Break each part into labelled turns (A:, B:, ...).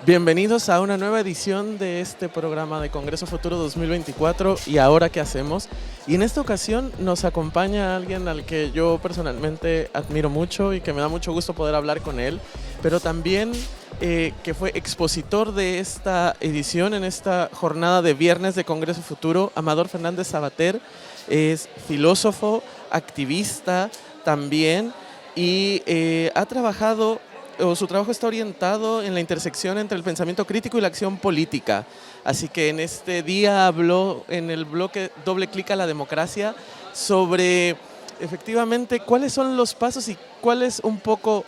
A: Bienvenidos a una nueva edición de este programa de Congreso Futuro 2024 y ahora qué hacemos. Y en esta ocasión nos acompaña alguien al que yo personalmente admiro mucho y que me da mucho gusto poder hablar con él, pero también que fue expositor de esta edición en esta jornada de viernes de Congreso Futuro. Amador Fernández Sabater es filósofo, activista también y ha trabajado su trabajo está orientado en la intersección entre el pensamiento crítico y la acción política. Así que en este día habló en el bloque Doble Clic a la Democracia sobre efectivamente cuáles son los pasos y cuál es un poco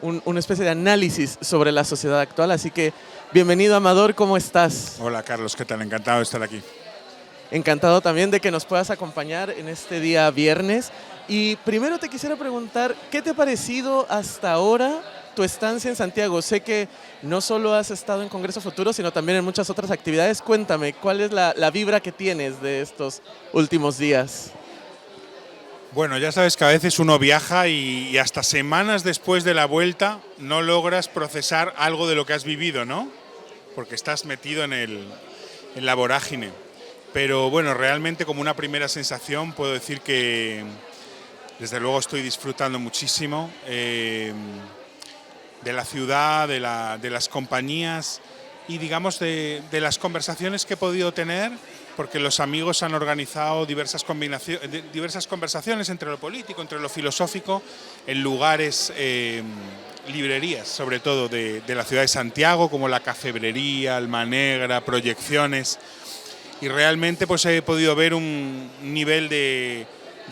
A: una especie de análisis sobre la sociedad actual. Así que bienvenido, Amador, ¿cómo estás?
B: Hola Carlos, ¿qué tal? Encantado de estar aquí.
A: Encantado también de que nos puedas acompañar en este día viernes. Y primero te quisiera preguntar, ¿qué te ha parecido hasta ahora tu estancia en Santiago? Sé que no solo has estado en Congreso Futuro, sino también en muchas otras actividades. Cuéntame, ¿cuál es la vibra que tienes de estos últimos días?
B: Bueno, ya sabes que a veces uno viaja y hasta semanas después de la vuelta no logras procesar algo de lo que has vivido, ¿no? Porque estás metido en la vorágine. Pero bueno, realmente como una primera sensación puedo decir que desde luego estoy disfrutando muchísimo de la ciudad, de las compañías y digamos de las conversaciones que he podido tener, porque los amigos han organizado diversas conversaciones entre lo político, entre lo filosófico, en lugares, librerías sobre todo de la ciudad de Santiago, como la Cafebrería, Alma Negra, Proyecciones, y realmente pues he podido ver un nivel de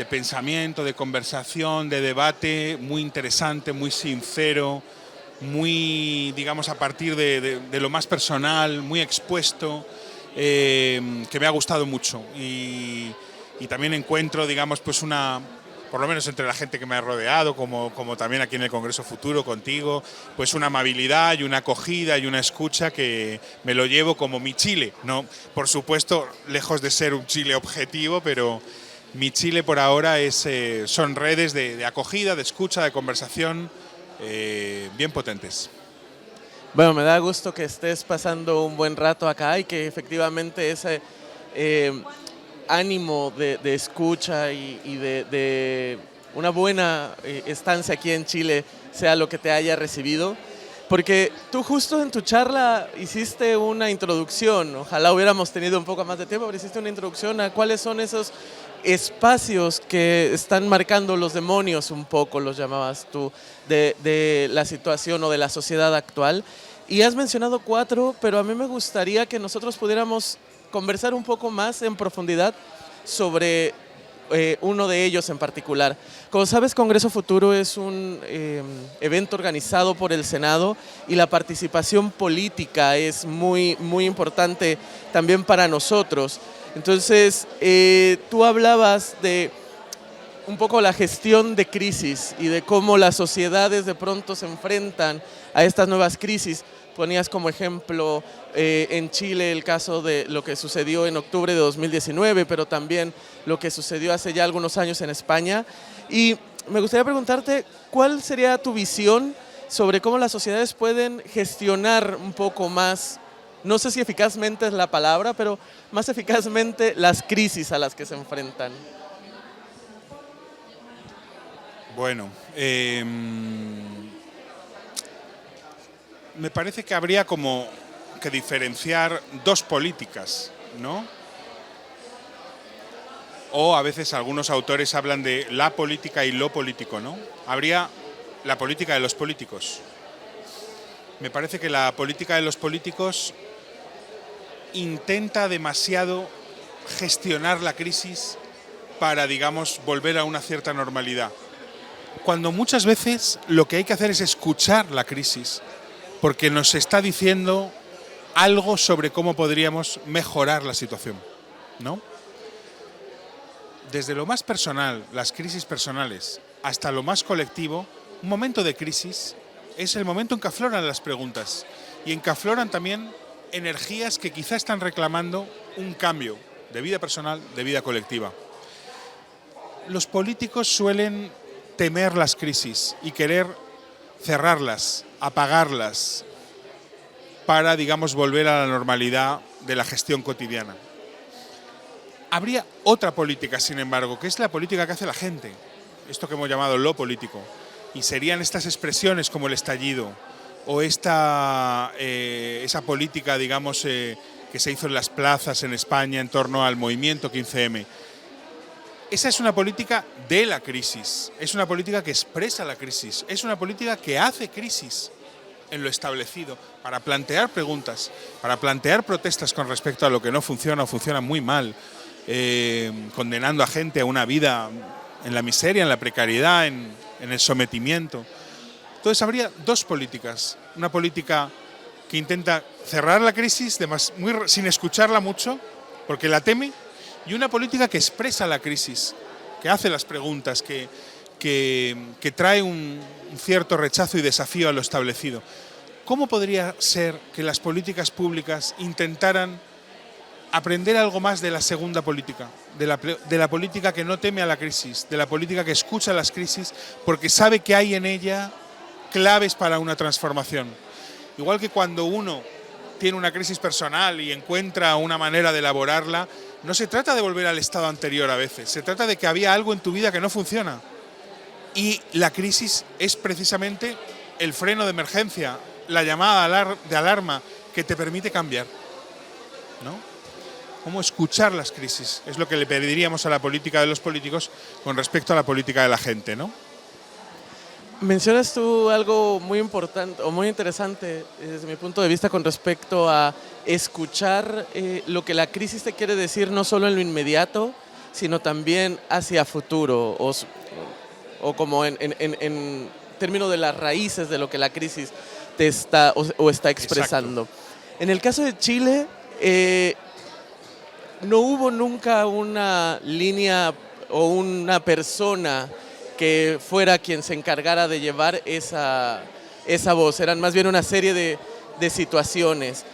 B: pensamiento, de conversación, de debate muy interesante, muy sincero, muy, digamos, a partir de lo más personal, muy expuesto, que me ha gustado mucho. Y también encuentro, digamos, pues por lo menos entre la gente que me ha rodeado, como también aquí en el Congreso Futuro contigo, pues una amabilidad y una acogida y una escucha que me lo llevo como mi Chile, ¿no? Por supuesto, lejos de ser un Chile objetivo, pero mi Chile por ahora son redes de acogida, de escucha, de conversación bien potentes.
A: Bueno, me da gusto que estés pasando un buen rato acá y que efectivamente ese ánimo de escucha y de una buena estancia aquí en Chile sea lo que te haya recibido. Porque tú justo en tu charla hiciste una introducción, ojalá hubiéramos tenido un poco más de tiempo, pero hiciste una introducción a cuáles son esos espacios que están marcando los demonios un poco, los llamabas tú, de la situación o de la sociedad actual. Y has mencionado 4, pero a mí me gustaría que nosotros pudiéramos conversar un poco más en profundidad sobre uno de ellos en particular. Como sabes, Congreso Futuro es un evento organizado por el Senado y la participación política es muy, muy importante también para nosotros. Entonces, tú hablabas de un poco la gestión de crisis y de cómo las sociedades de pronto se enfrentan a estas nuevas crisis. Ponías como ejemplo en Chile el caso de lo que sucedió en octubre de 2019, pero también lo que sucedió hace ya algunos años en España. Y me gustaría preguntarte, ¿cuál sería tu visión sobre cómo las sociedades pueden gestionar un poco más, no sé si eficazmente es la palabra, pero más eficazmente las crisis a las que se enfrentan?
B: Bueno, me parece que habría como que diferenciar dos políticas, ¿no? O a veces algunos autores hablan de la política y lo político, ¿no? Habría la política de los políticos. Me parece que la política de los políticos intenta demasiado gestionar la crisis para, digamos, volver a una cierta normalidad. Cuando muchas veces lo que hay que hacer es escuchar la crisis, porque nos está diciendo algo sobre cómo podríamos mejorar la situación, ¿no? Desde lo más personal, las crisis personales, hasta lo más colectivo, un momento de crisis es el momento en que afloran las preguntas y en que afloran también energías que quizá están reclamando un cambio de vida personal, de vida colectiva. Los políticos suelen temer las crisis y querer cerrarlas, apagarlas, para, digamos, volver a la normalidad de la gestión cotidiana. Habría otra política, sin embargo, que es la política que hace la gente, esto que hemos llamado lo político, y serían estas expresiones como el estallido o esa política, digamos, que se hizo en las plazas en España en torno al movimiento 15M. Esa es una política de la crisis, es una política que expresa la crisis, es una política que hace crisis en lo establecido, para plantear preguntas, para plantear protestas con respecto a lo que no funciona o funciona muy mal, condenando a gente a una vida en la miseria, en la precariedad, en el sometimiento. Entonces habría dos políticas, una política que intenta cerrar la crisis sin escucharla mucho, porque la teme, y una política que expresa la crisis, que hace las preguntas, que trae un cierto rechazo y desafío a lo establecido. ¿Cómo podría ser que las políticas públicas intentaran aprender algo más de la segunda política, de la política que no teme a la crisis, de la política que escucha las crisis porque sabe que hay en ella claves para una transformación? Igual que cuando uno tiene una crisis personal y encuentra una manera de elaborarla, no se trata de volver al estado anterior a veces, se trata de que había algo en tu vida que no funciona. Y la crisis es precisamente el freno de emergencia, la llamada de alarma que te permite cambiar, ¿no? Cómo escuchar las crisis es lo que le pediríamos a la política de los políticos con respecto a la política de la gente, ¿no?
A: Mencionas tú algo muy importante o muy interesante desde mi punto de vista con respecto a escuchar lo que la crisis te quiere decir no solo en lo inmediato, sino también hacia futuro o como en términos de las raíces de lo que la crisis te está está expresando. Exacto. En el caso de Chile, no hubo nunca una línea o una persona que fuera quien se encargara de llevar esa voz. Eran más bien una serie de situaciones.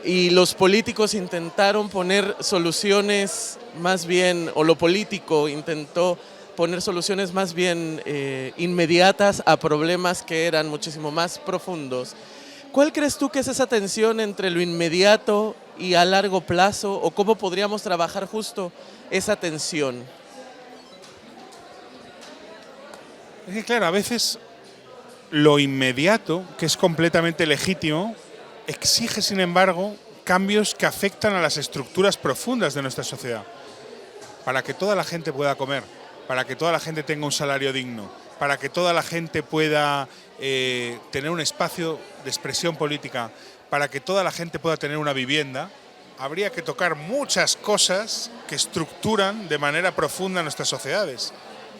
A: Y los políticos intentaron poner soluciones más bien, o lo político intentó poner soluciones más bien inmediatas a problemas que eran muchísimo más profundos. ¿Cuál crees tú que es esa tensión entre lo inmediato y a largo plazo? ¿O cómo podríamos trabajar justo esa tensión?
B: Es que claro, a veces lo inmediato, que es completamente legítimo, exige, sin embargo, cambios que afectan a las estructuras profundas de nuestra sociedad. Para que toda la gente pueda comer, para que toda la gente tenga un salario digno, para que toda la gente pueda tener un espacio de expresión política, para que toda la gente pueda tener una vivienda, habría que tocar muchas cosas que estructuran de manera profunda nuestras sociedades.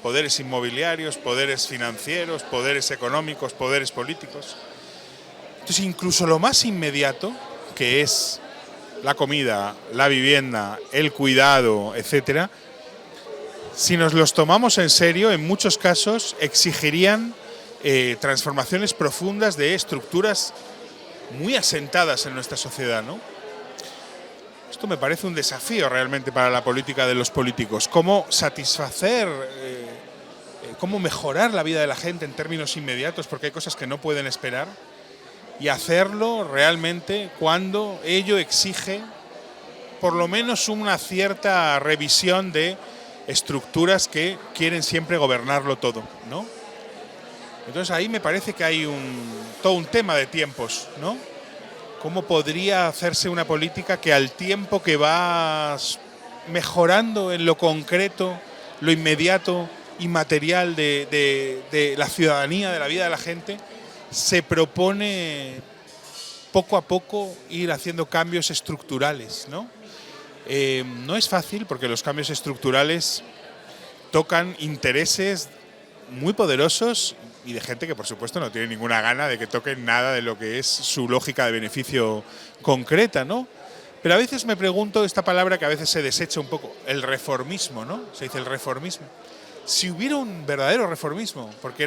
B: Poderes inmobiliarios, poderes financieros, poderes económicos, poderes políticos. Entonces, incluso lo más inmediato, que es la comida, la vivienda, el cuidado, etcétera, si nos los tomamos en serio, en muchos casos exigirían transformaciones profundas de estructuras muy asentadas en nuestra sociedad, ¿no? Esto me parece un desafío realmente para la política de los políticos. Cómo satisfacer, cómo mejorar la vida de la gente en términos inmediatos, porque hay cosas que no pueden esperar, y hacerlo realmente cuando ello exige por lo menos una cierta revisión de estructuras que quieren siempre gobernarlo todo, ¿no? Entonces ahí me parece que hay todo un tema de tiempos, ¿no? ¿Cómo podría hacerse una política que al tiempo que va mejorando en lo concreto, lo inmediato y material de la ciudadanía, de la vida de la gente, se propone poco a poco ir haciendo cambios estructurales, ¿no? No es fácil porque los cambios estructurales tocan intereses muy poderosos y de gente que por supuesto no tiene ninguna gana de que toquen nada de lo que es su lógica de beneficio concreta, ¿no? Pero a veces me pregunto esta palabra que a veces se desecha un poco, el reformismo, ¿no? Se dice el reformismo. Si hubiera un verdadero reformismo, porque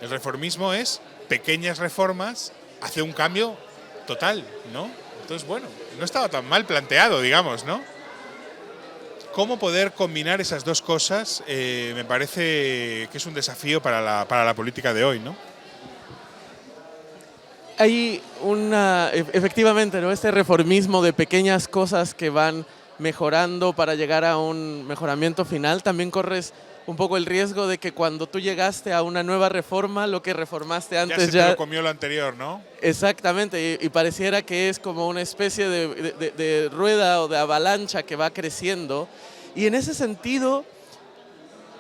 B: el reformismo es pequeñas reformas hacia un cambio total, ¿no? Entonces, bueno, no estaba tan mal planteado, digamos, ¿no? ¿Cómo poder combinar esas dos cosas? Me parece que es un desafío para la política de hoy, ¿no?
A: hay efectivamente, ¿no? Este reformismo de pequeñas cosas que van mejorando para llegar a un mejoramiento final. También corres un poco el riesgo de que cuando tú llegaste a una nueva reforma, lo que reformaste antes
B: ya se te lo comió lo anterior, ¿no?
A: Exactamente, y pareciera que es como una especie de rueda o de avalancha que va creciendo. Y en ese sentido,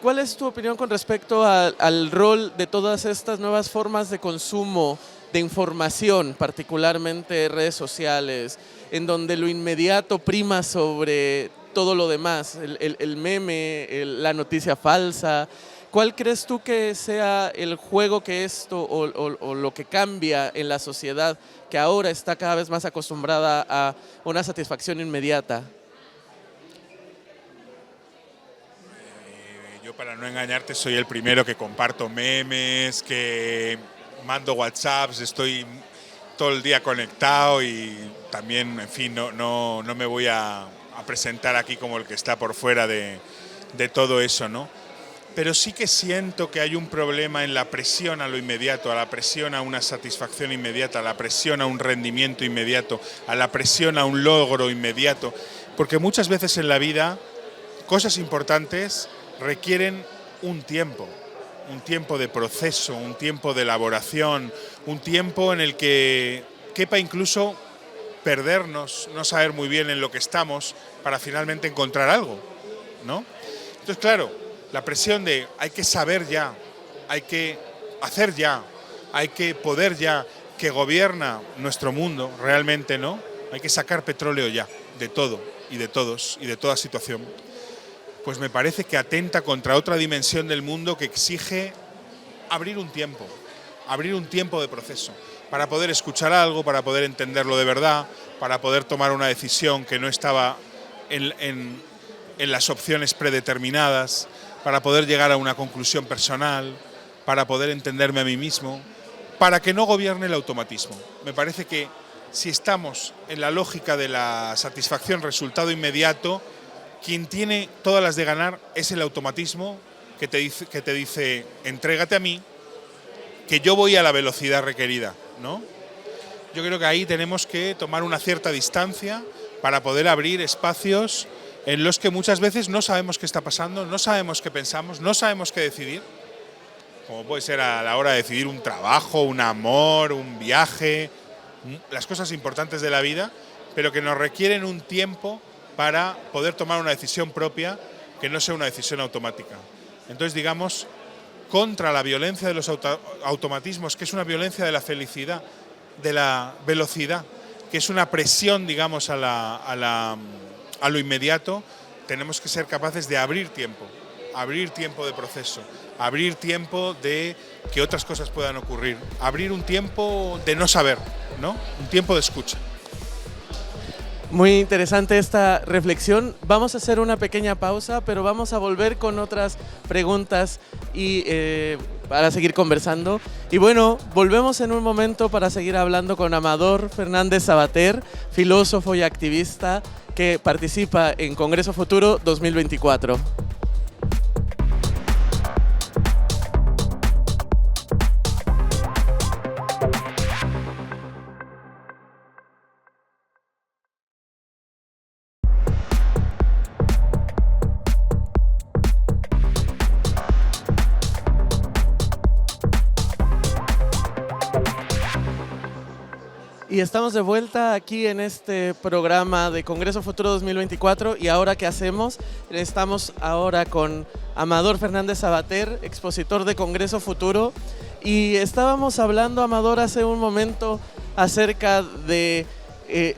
A: ¿cuál es tu opinión con respecto al rol de todas estas nuevas formas de consumo de información, particularmente redes sociales, en donde lo inmediato prima sobre todo lo demás, el meme, la noticia falsa? ¿Cuál crees tú que sea el juego que esto o lo que cambia en la sociedad que ahora está cada vez más acostumbrada a una satisfacción inmediata?
B: Yo, para no engañarte, soy el primero que comparto memes, que mando WhatsApps, estoy todo el día conectado y también, en fin, no me voy a presentar aquí como el que está por fuera de todo eso, ¿no? Pero sí que siento que hay un problema en la presión a lo inmediato, a la presión a una satisfacción inmediata, a la presión a un rendimiento inmediato, a la presión a un logro inmediato, porque muchas veces en la vida cosas importantes requieren un tiempo de proceso, un tiempo de elaboración, un tiempo en el que quepa incluso perdernos, no saber muy bien en lo que estamos para finalmente encontrar algo, ¿no? Entonces, claro, la presión de hay que saber ya, hay que hacer ya, hay que poder ya, que gobierna nuestro mundo realmente, ¿no? Hay que sacar petróleo ya, de todo y de todos y de toda situación. Pues me parece que atenta contra otra dimensión del mundo que exige abrir un tiempo de proceso, para poder escuchar algo, para poder entenderlo de verdad, para poder tomar una decisión que no estaba en las opciones predeterminadas, para poder llegar a una conclusión personal, para poder entenderme a mí mismo, para que no gobierne el automatismo. Me parece que si estamos en la lógica de la satisfacción, resultado inmediato, quien tiene todas las de ganar es el automatismo que te dice entrégate a mí, que yo voy a la velocidad requerida, ¿no? Yo creo que ahí tenemos que tomar una cierta distancia para poder abrir espacios en los que muchas veces no sabemos qué está pasando, no sabemos qué pensamos, no sabemos qué decidir, como puede ser a la hora de decidir un trabajo, un amor, un viaje, las cosas importantes de la vida, pero que nos requieren un tiempo para poder tomar una decisión propia que no sea una decisión automática. Entonces, digamos, contra la violencia de los automatismos, que es una violencia de la felicidad, de la velocidad, que es una presión, digamos, a lo inmediato, tenemos que ser capaces de abrir tiempo de proceso, abrir tiempo de que otras cosas puedan ocurrir, abrir un tiempo de no saber, ¿no? Un tiempo de escucha.
A: Muy interesante esta reflexión. Vamos a hacer una pequeña pausa, pero vamos a volver con otras preguntas y para seguir conversando. Y bueno, volvemos en un momento para seguir hablando con Amador Fernández Sabater, filósofo y activista que participa en Congreso Futuro 2024. Y estamos de vuelta aquí en este programa de Congreso Futuro 2024. ¿Y ahora qué hacemos? Estamos ahora con Amador Fernández Sabater, expositor de Congreso Futuro. Y estábamos hablando, Amador, hace un momento acerca de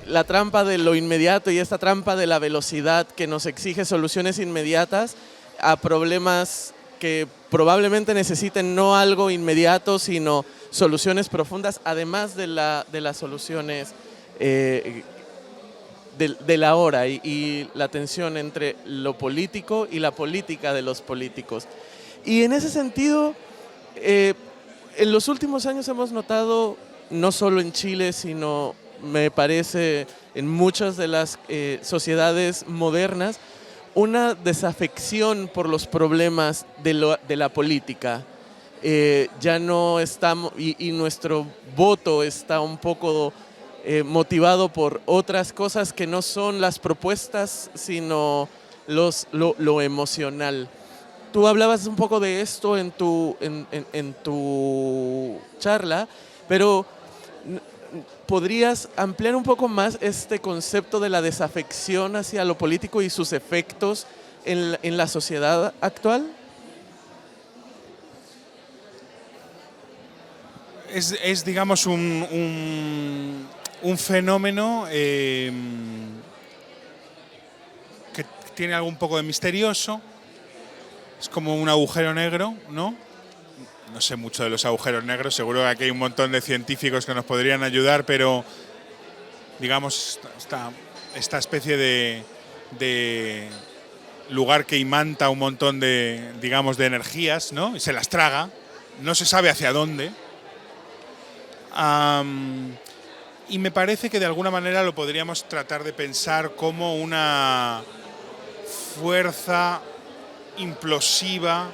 A: la trampa de lo inmediato y esta trampa de la velocidad que nos exige soluciones inmediatas a problemas que probablemente necesiten no algo inmediato, sino soluciones profundas, además de las soluciones de la hora y la tensión entre lo político y la política de los políticos. Y en ese sentido, en los últimos años hemos notado, no solo en Chile, sino me parece en muchas de las sociedades modernas, una desafección por los problemas de la política. ya no estamos, y nuestro voto está un poco motivado por otras cosas que no son las propuestas, sino lo emocional. Tú hablabas un poco de esto en tu charla, pero ¿podrías ampliar un poco más este concepto de la desafección hacia lo político y sus efectos en la sociedad actual?
B: Es digamos, un fenómeno que tiene algo un poco de misterioso. Es como un agujero negro, ¿no? No sé mucho de los agujeros negros, seguro que aquí hay un montón de científicos que nos podrían ayudar, pero digamos, esta especie de lugar que imanta un montón de, digamos, de energías, ¿no? Y se las traga, no se sabe hacia dónde. Y me parece que de alguna manera lo podríamos tratar de pensar como una fuerza implosiva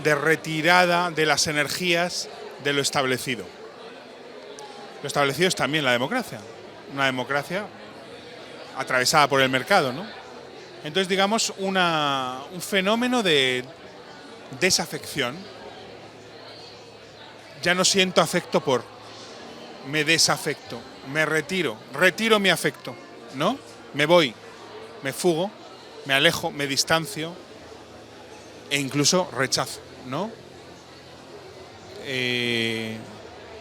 B: de retirada de las energías de lo establecido. Lo establecido es también la democracia, una democracia atravesada por el mercado, ¿no? Entonces, digamos, un fenómeno de desafección. Ya no siento afecto por, me desafecto, me retiro mi afecto, ¿no? Me voy, me fugo, me alejo, me distancio e incluso rechazo, ¿no?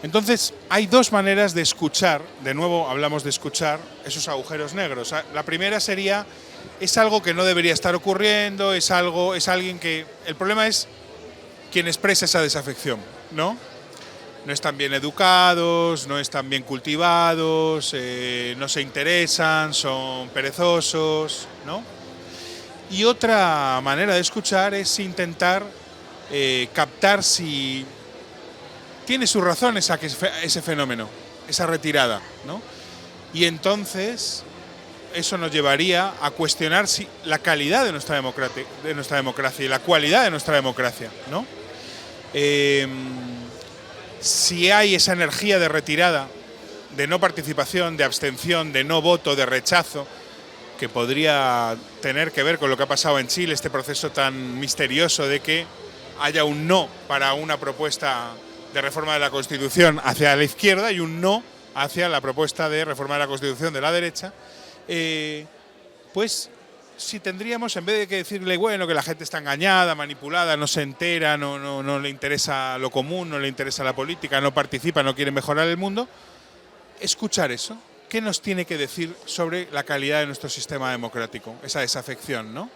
B: Entonces, hay dos maneras de escuchar, de nuevo hablamos de escuchar esos agujeros negros. La primera sería, es algo que no debería estar ocurriendo, es alguien que... El problema es quien expresa esa desafección, ¿no? No están bien educados, no están bien cultivados, no se interesan, son perezosos, ¿no? Y otra manera de escuchar es intentar captar si tiene sus razones ese fenómeno, esa retirada, ¿no? Y entonces eso nos llevaría a cuestionar si la calidad de nuestra democracia y la cualidad de nuestra democracia, ¿no? Si hay esa energía de retirada, de no participación, de abstención, de no voto, de rechazo, que podría tener que ver con lo que ha pasado en Chile, este proceso tan misterioso de que haya un no para una propuesta de reforma de la Constitución hacia la izquierda y un no hacia la propuesta de reforma de la Constitución de la derecha, pues si tendríamos, en vez de que decirle, bueno, que la gente está engañada, manipulada, no se entera, no le interesa lo común, no le interesa la política, no participa, no quiere mejorar el mundo, escuchar eso. ¿Qué nos tiene que decir sobre la calidad de nuestro sistema democrático? Esa desafección, ¿no?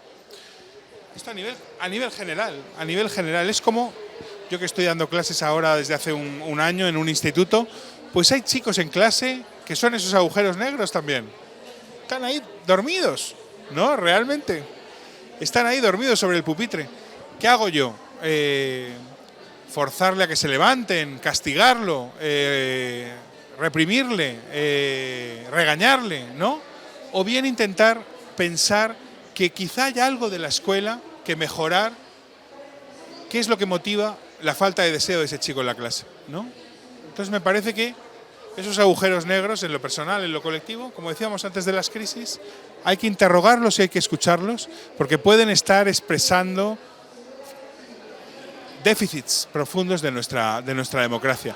B: Esto a nivel general. Es como, yo que estoy dando clases ahora desde hace un año en un instituto, pues hay chicos en clase que son esos agujeros negros también. Están ahí dormidos, ¿no? Realmente. Están ahí dormidos sobre el pupitre. ¿Qué hago yo? Forzarle a que se levanten, castigarlo, reprimirle, regañarle, ¿no? O bien intentar pensar que quizá haya algo de la escuela que mejorar. ¿Qué es lo que motiva la falta de deseo de ese chico en la clase, ¿no? Entonces me parece que esos agujeros negros en lo personal, en lo colectivo, como decíamos antes de las crisis, hay que interrogarlos y hay que escucharlos porque pueden estar expresando déficits profundos de nuestra democracia.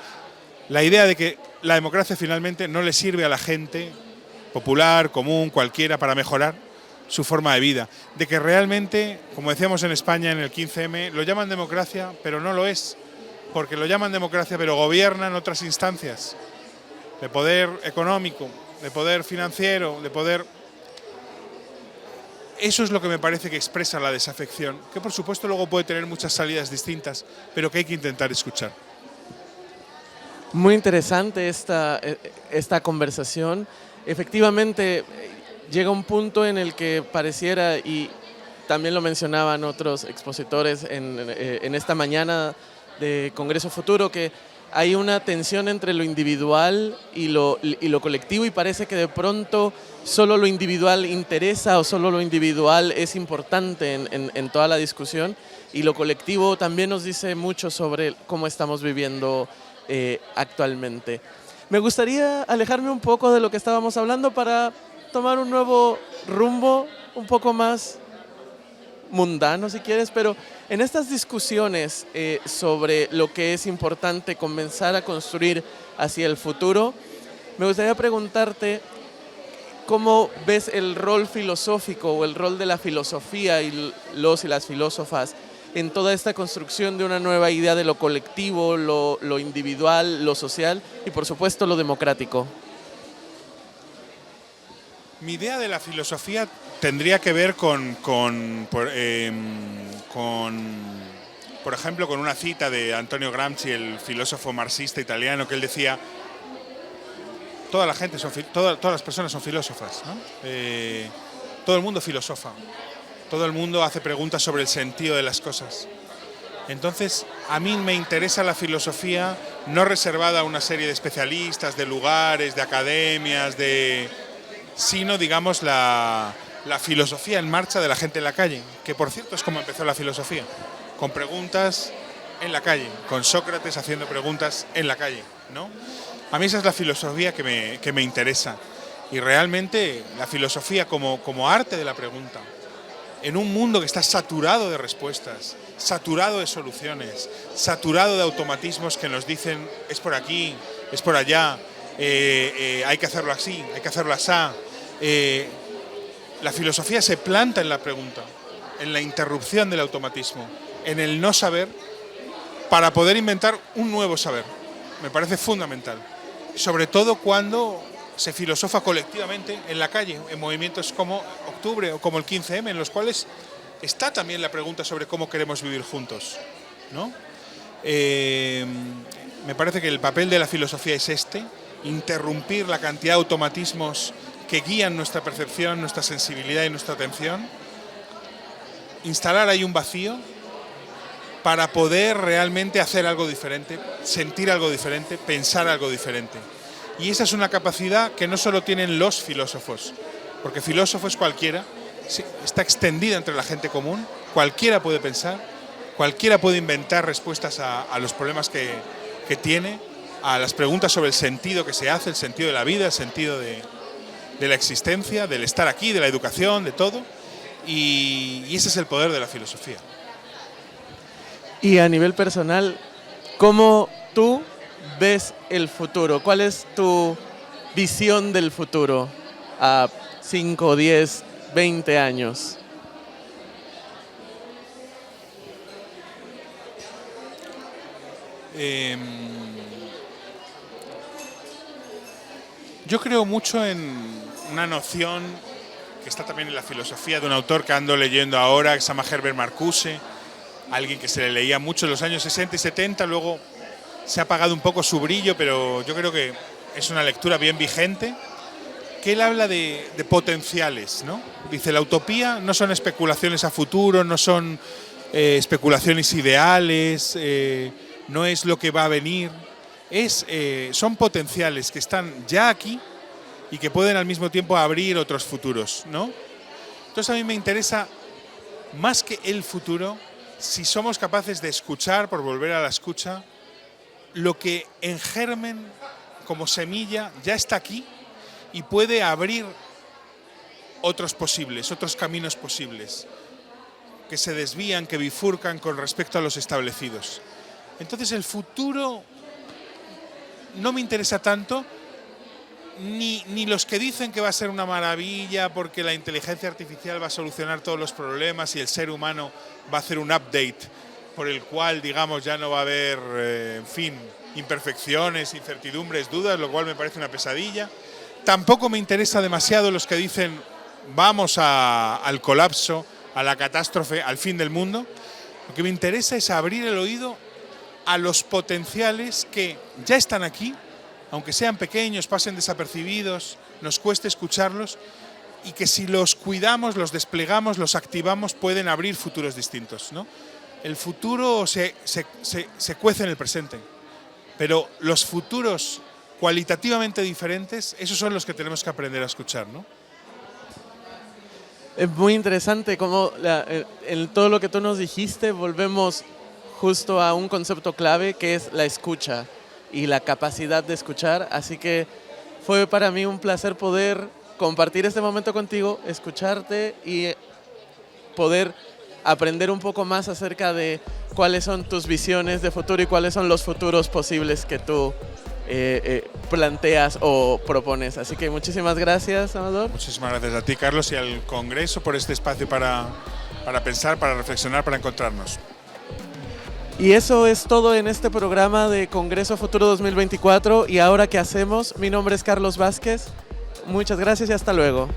B: La idea de que la democracia finalmente no le sirve a la gente popular, común, cualquiera, para mejorar su forma de vida. De que realmente, como decíamos en España en el 15M, lo llaman democracia, pero no lo es. Porque lo llaman democracia, pero gobiernan otras instancias. De poder económico, de poder financiero, de poder... Eso es lo que me parece que expresa la desafección, que por supuesto luego puede tener muchas salidas distintas, pero que hay que intentar escuchar.
A: Muy interesante esta conversación. Efectivamente, llega un punto en el que pareciera, y también lo mencionaban otros expositores en esta mañana de Congreso Futuro, que hay una tensión entre lo individual y lo colectivo, y parece que de pronto solo lo individual interesa o solo lo individual es importante en toda la discusión, y lo colectivo también nos dice mucho sobre cómo estamos viviendo actualmente. Me gustaría alejarme un poco de lo que estábamos hablando para tomar un nuevo rumbo, un poco más mundano si quieres, pero en estas discusiones sobre lo que es importante comenzar a construir hacia el futuro, me gustaría preguntarte cómo ves el rol filosófico o el rol de la filosofía y los y las filósofas en toda esta construcción de una nueva idea de lo colectivo, lo individual, lo social y por supuesto lo democrático.
B: Mi idea de la filosofía tendría que ver por ejemplo, con una cita de Antonio Gramsci, el filósofo marxista italiano, que él decía: toda la gente todas las personas son filósofas, ¿no? Todo el mundo filosofa, todo el mundo hace preguntas sobre el sentido de las cosas. Entonces, a mí me interesa la filosofía no reservada a una serie de especialistas, de lugares, de academias, sino, digamos, la filosofía en marcha de la gente en la calle, que por cierto es como empezó la filosofía, con preguntas en la calle, con Sócrates haciendo preguntas en la calle, ¿no? A mí esa es la filosofía que me interesa, y realmente la filosofía como arte de la pregunta, en un mundo que está saturado de respuestas, saturado de soluciones, saturado de automatismos que nos dicen es por aquí, es por allá, hay que hacerlo así, hay que hacerlo asá. La filosofía se planta en la pregunta, en la interrupción del automatismo, en el no saber, para poder inventar un nuevo saber. Me parece fundamental, sobre todo cuando se filosofa colectivamente en la calle, en movimientos como Octubre o como el 15M, en los cuales está también la pregunta sobre cómo queremos vivir juntos, ¿no? Me parece que el papel de la filosofía es interrumpir la cantidad de automatismos que guían nuestra percepción, nuestra sensibilidad y nuestra atención, instalar ahí un vacío para poder realmente hacer algo diferente, sentir algo diferente, pensar algo diferente. Y esa es una capacidad que no solo tienen los filósofos, porque filósofo es cualquiera, está extendida entre la gente común, cualquiera puede pensar, cualquiera puede inventar respuestas a los problemas que tiene, a las preguntas sobre el sentido que se hace, el sentido de la vida, el sentido de la existencia, del estar aquí, de la educación, de todo, y ese es el poder de la filosofía.
A: Y a nivel personal, ¿cómo tú ves el futuro? ¿Cuál es tu visión del futuro a 5, 10, 20 años?
B: Yo creo mucho en una noción que está también en la filosofía de un autor que ando leyendo ahora, que se llama Herbert Marcuse, alguien que se le leía mucho en los años 60 y 70, luego se ha apagado un poco su brillo, pero yo creo que es una lectura bien vigente, que él habla de potenciales, ¿no? Dice, la utopía no son especulaciones a futuro, no son especulaciones ideales, no es lo que va a venir, son potenciales que están ya aquí y que pueden al mismo tiempo abrir otros futuros, ¿no? Entonces a mí me interesa más que el futuro, si somos capaces de escuchar, por volver a la escucha, lo que en germen, como semilla, ya está aquí y puede abrir otros posibles, otros caminos posibles, que se desvían, que bifurcan con respecto a los establecidos. Entonces el futuro no me interesa tanto, ni los que dicen que va a ser una maravilla porque la inteligencia artificial va a solucionar todos los problemas y el ser humano va a hacer un update por el cual, digamos, ya no va a haber, en fin, imperfecciones, incertidumbres, dudas, lo cual me parece una pesadilla. Tampoco me interesa demasiado los que dicen vamos al colapso, a la catástrofe, al fin del mundo. Lo que me interesa es abrir el oído a los potenciales que ya están aquí, aunque sean pequeños, pasen desapercibidos, nos cueste escucharlos, y que si los cuidamos, los desplegamos, los activamos, pueden abrir futuros distintos, ¿no? El futuro se cuece en el presente, pero los futuros cualitativamente diferentes, esos son los que tenemos que aprender a escuchar, ¿no?
A: Es muy interesante cómo en todo lo que tú nos dijiste volvemos justo a un concepto clave que es la escucha y la capacidad de escuchar. Así que fue para mí un placer poder compartir este momento contigo, escucharte y poder aprender un poco más acerca de cuáles son tus visiones de futuro y cuáles son los futuros posibles que tú planteas o propones. Así que muchísimas gracias, Amador.
B: Muchísimas gracias a ti, Carlos, y al Congreso por este espacio para pensar, para reflexionar, para encontrarnos.
A: Y eso es todo en este programa de Congreso Futuro 2024. ¿Y ahora qué hacemos? Mi nombre es Carlos Vázquez. Muchas gracias y hasta luego.